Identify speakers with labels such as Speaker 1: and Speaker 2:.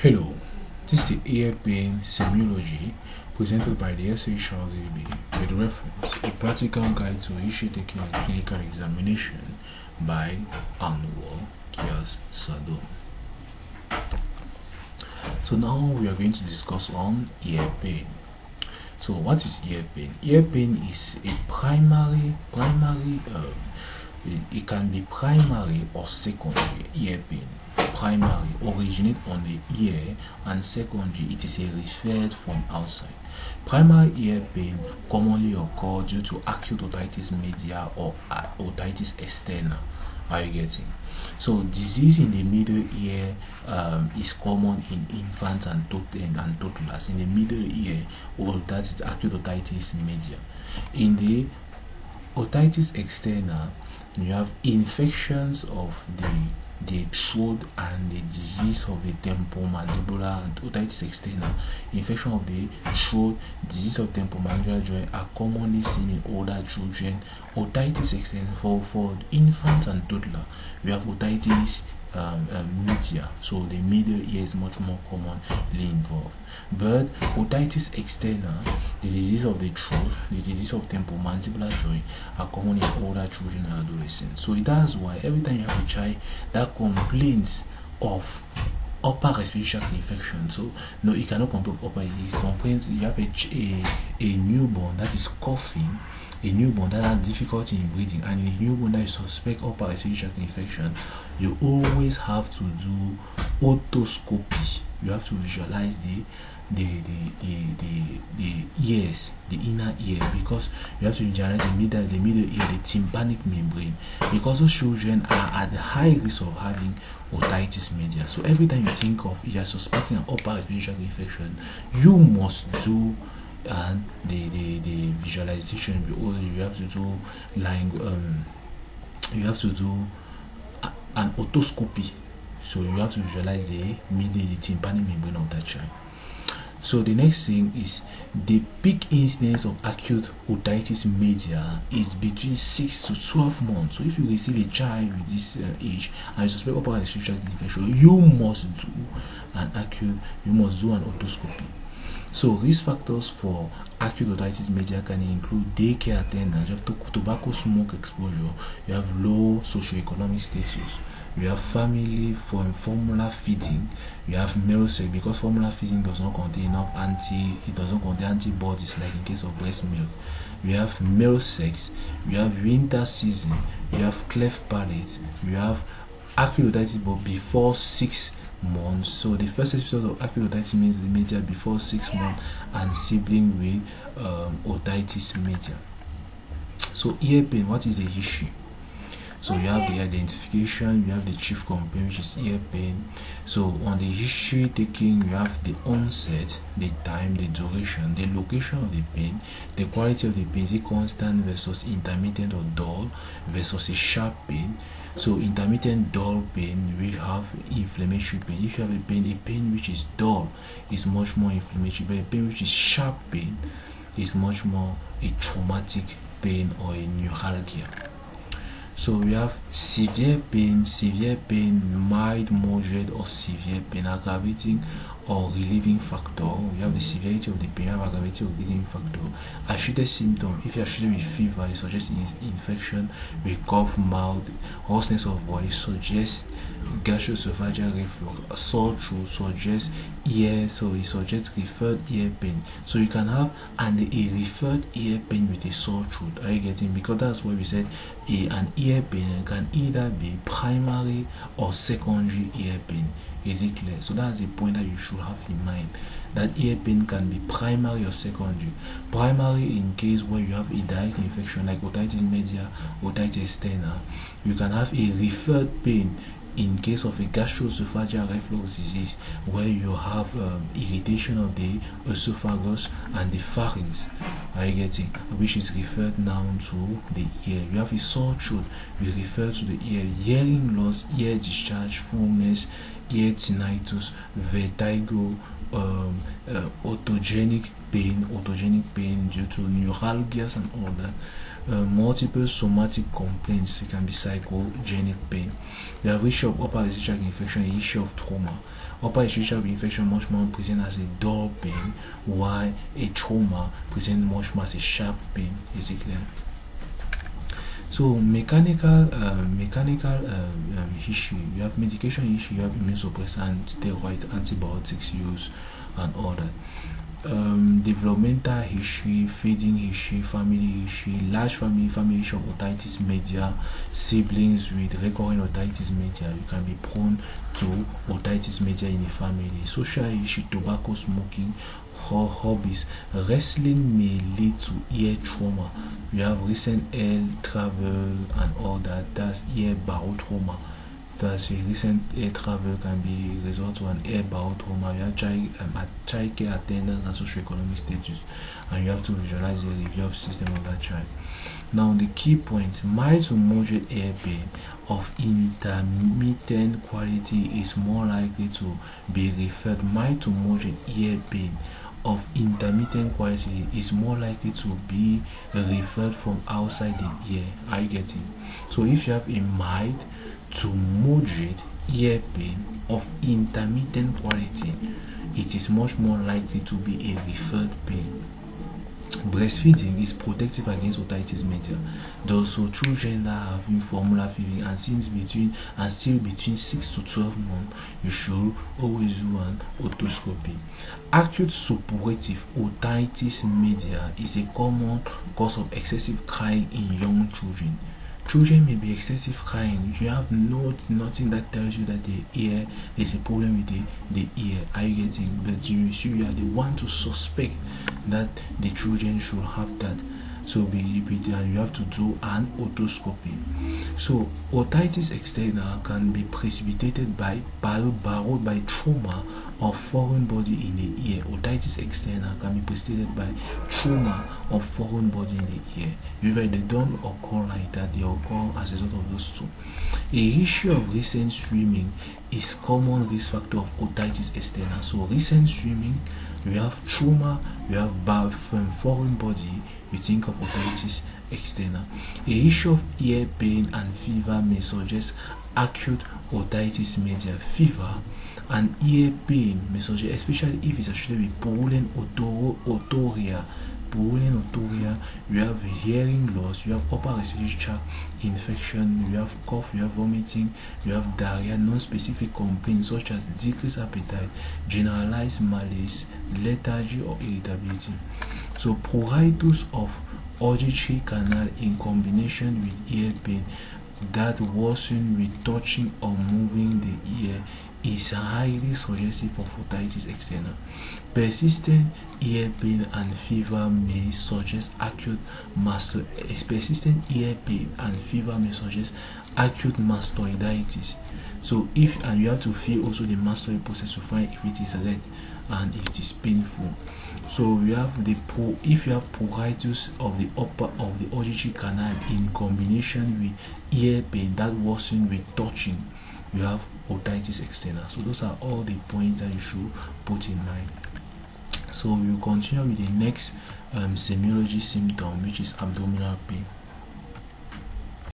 Speaker 1: Hello, this is the ear pain semiology presented by the SchrDbb with reference A Practical Guide to Issue Taking a Clinical Examination by Anwar Qais Saadoon. So now we are going to discuss on ear pain. So what is ear pain? Ear pain is a primary, it can be primary or secondary ear pain. Primary originate on the ear, and secondary it is a referred from outside. Primary ear pain commonly occur due to acute otitis media or otitis externa. Are you getting? So disease in the middle ear is common in infants and toddlers. In the middle ear, or that is acute otitis media. In the otitis externa, you have infections of the throat and the disease of the temporomandibular, and otitis externa, infection of the throat, disease of temporomandibular joint are commonly seen in older children. Otitis externa for infants and toddlers, we have otitis media, so the middle ear is much more commonly involved. But otitis externa, the disease of the throat, the disease of temporomandibular joint are common in older children and adolescents. So that's why every time you have a child that complains of upper respiratory tract infection, so no, you cannot complain of upper, it complains you have a newborn that is coughing, a newborn that has difficulty in breathing, and a newborn that is suspect upper respiratory tract infection, you always have to do otoscopy. You have to visualize the ears, the inner ear, because you have to visualize the middle ear, the tympanic membrane, because those children are at the high risk of having otitis media. So every time you think of you are suspecting an upper respiratory tract infection, you must do and the visualization. You have to do you have to do an otoscopy. So you have to visualize the tympanic membrane of that child. So the next thing is the peak incidence of acute otitis media is between 6 to 12 months. So if you receive a child with this age and you suspect upper respiratory tract infection, you must do an otoscopy. So risk factors for acute otitis media can include daycare attendance, you have tobacco smoke exposure, you have low socioeconomic status, you have family formula feeding, you have male sex, because formula feeding does not contain enough antibodies like in case of breast milk. You have male sex, you have winter season, you have cleft palate, you have acute otitis but before 6 months. So the first episode of acute otitis media before 6 months, and sibling with otitis media. So ear pain, what is the history? So you have the identification, you have the chief complaint, which is ear pain. So on the history taking, you have the onset, the time, the duration, the location of the pain, the quality of the pain, is it constant versus intermittent or dull versus a sharp pain. So intermittent dull pain, we have inflammatory pain. If you have a pain which is dull is much more inflammatory, but a pain which is sharp pain is much more a traumatic pain or a neuralgia. So we have severe pain, mild, moderate, or severe pain, aggravating or relieving factor. We have the severity of the pain, have aggravating or relieving factor. Associated symptom, if you are treated with fever, it suggests infection. With cough, mild, hoarseness of voice suggests gastroesophageal reflux. Sore throat suggests ear, so it suggests referred ear pain. So you can have a referred ear pain with a sore throat. Are you getting? Because that's why we said an ear pain can either be primary or secondary ear pain. Is it clear? So that's the point that you should have in mind, that ear pain can be primary or secondary. Primary in case where you have a direct infection like otitis media, otitis externa. You can have a referred pain in case of a gastroesophageal reflux disease, where you have irritation of the esophagus and the pharynx. Are you getting? Which is referred now to the ear. You have a sore throat, we refer to the ear. Hearing loss, ear discharge, fullness, ear tinnitus, vertigo, otogenic pain due to neuralgias and all that. Multiple somatic complaints. It can be psychogenic pain. You have issue of upper respiratory tract infection, issue of trauma. Upper respiratory tract infection much more present as a dull pain, while a trauma present much more as a sharp pain. Is it clear? So mechanical history, you have medication history, you have immunosuppressant, steroid, antibiotics use, and all that. Developmental history, feeding history, family history, large family history of otitis media, siblings with recurrent otitis media, you can be prone to otitis media in the family. Social history, tobacco smoking, hobbies. Wrestling may lead to ear trauma. You have recent air travel and all that. That's ear barotrauma. That's a recent air travel can be result to an air barotrauma. You have child care attendance and socioeconomic status, and you have to visualize the review of system of that child. Now the key points: mild to moderate ear pain of intermittent quality is more likely to be referred. Mild to moderate ear pain of intermittent quality is more likely to be referred from outside the ear. Are you getting? So if you have a mild to moderate ear pain of intermittent quality, it is much more likely to be a referred pain. Breastfeeding is protective against otitis media. Those so children that are having formula feeding and still between 6 to 12 months, you should always do an otoscopy. Acute suppurative otitis media is a common cause of excessive crying in young children. Children may be excessive crying. You have nothing that tells you that the ear, there's a problem with the ear. Are you getting? But you are the one to suspect that the children should have that. So and you have to do an otoscopy. So otitis externa can be precipitated by borrowed by trauma of foreign body in the ear. Otitis externa can be precipitated by trauma of foreign body in the ear. Usually they don't occur like that, they occur as a result of those two. A history of recent swimming is common risk factor of otitis externa. So recent swimming, we have trauma, we have birth from foreign body, we think of otitis externa. A history of ear pain and fever may suggest acute otitis media. Fever and ear pain may suggest, especially if it's associated with purulent otorrhea. Purulent otorrhea, you have hearing loss, you have upper respiratory tract infection, you have cough, you have vomiting, you have diarrhea, non-specific complaints such as decreased appetite, generalized malaise, lethargy or irritability. So pruritus of auditory canal in combination with ear pain that worsen with touching or moving the ear is highly suggestive of otitis externa. Persistent ear pain and fever may suggest acute persistent ear pain and fever may suggest acute mastoiditis. So you have to feel also the mastoid process to find if it is red and if it is painful. So we have if you have pruritus of the upper of the auditory canal in combination with ear pain that worsen with touching, you have otitis externa. So those are all the points that you should put in mind. So we'll continue with the next semiology symptom, which is abdominal pain.